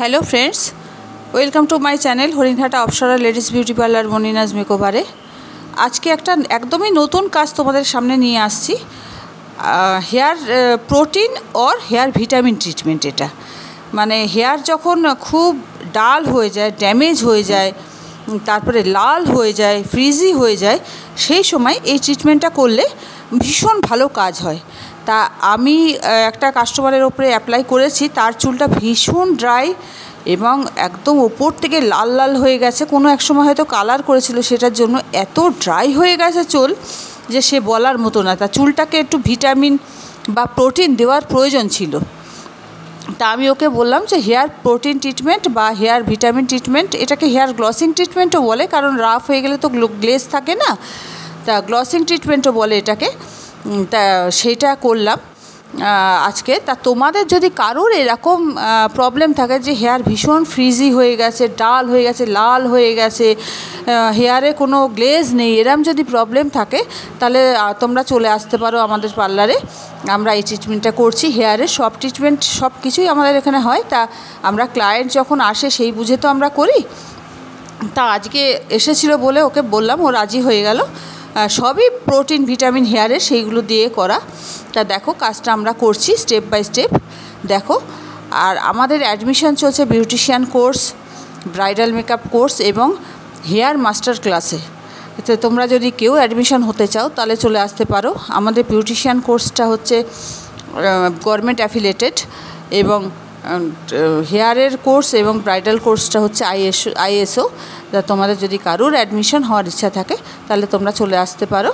Hello friends, welcome to my channel Haringhata Apsara ladies beauty parlour Moninaz মেকওভারে। আজকে একটা একদমই নতুন কাজ তোমাদের সামনে নিয়ে আসছি। Hair protein or hair vitamin treatment. এটা মানে হেয়ার যখন খুব ডাল হয়ে যায়, ড্যামেজ হয়ে যায়, তারপরে লাল হয়ে যায়, ফ্রিজি হয়ে যায়, সেই সময় এই ট্রিটমেন্টটা করলে ভীষণ ভালো কাজ হয়। তা আমি একটা কাস্টমারের ওপরে অ্যাপ্লাই করেছি, তার চুলটা ভীষণ ড্রাই এবং একদম ওপর থেকে লাল লাল হয়ে গেছে। কোনো এক সময় হয়তো কালার করেছিল, সেটার জন্য এত ড্রাই হয়ে গেছে চুল যে সে বলার মতো না। তা চুলটাকে একটু ভিটামিন বা প্রোটিন দেওয়ার প্রয়োজন ছিল। তা আমি ওকে বললাম যে হেয়ার প্রোটিন ট্রিটমেন্ট বা হেয়ার ভিটামিন ট্রিটমেন্ট, এটাকে হেয়ার গ্লসিং ট্রিটমেন্টও বলে, কারণ রাফ হয়ে গেলে তো গ্লেজ থাকে না, তা গ্লসিং ট্রিটমেন্টও বলে এটাকে। তা সেইটা করলাম আজকে। তা তোমাদের যদি কারোর এরকম প্রবলেম থাকে যে হেয়ার ভীষণ ফ্রিজি হয়ে গেছে, ডাল হয়ে গেছে, লাল হয়ে গেছে, হেয়ারে কোনো গ্লেজ নেই, এরম যদি প্রবলেম থাকে, তাহলে তোমরা চলে আসতে পারো আমাদের পার্লারে। আমরা এই ট্রিটমেন্টটা করছি। হেয়ারের সব ট্রিটমেন্ট সব কিছুই আমাদের এখানে হয়। তা আমরা ক্লায়েন্ট যখন আসে সেই বুঝে তো আমরা করি। তা আজকে এসেছিলো বলে ওকে বললাম, ও রাজি হয়ে গেল। সবই প্রোটিন ভিটামিন হেয়ারের, সেইগুলো দিয়ে করা। তা দেখো কাজটা আমরা করছি স্টেপ বাই স্টেপ, দেখো। আর আমাদের অ্যাডমিশন চলছে beautician course, bridal makeup course এবং হেয়ার মাস্টার ক্লাসে। তো তোমরা যদি কেউ অ্যাডমিশন হতে চাও তাহলে চলে আসতে পারো। আমাদের বিউটিশিয়ান কোর্সটা হচ্ছে গভর্নমেন্ট অ্যাফিলিয়েটেড এবং হেয়ারের কোর্স এবং ব্রাইডাল কোর্সটা হচ্ছে আইএসও। তা তোমাদের যদি কারোর অ্যাডমিশন হওয়ার ইচ্ছা থাকে তাহলে তোমরা চলে আসতে পারো।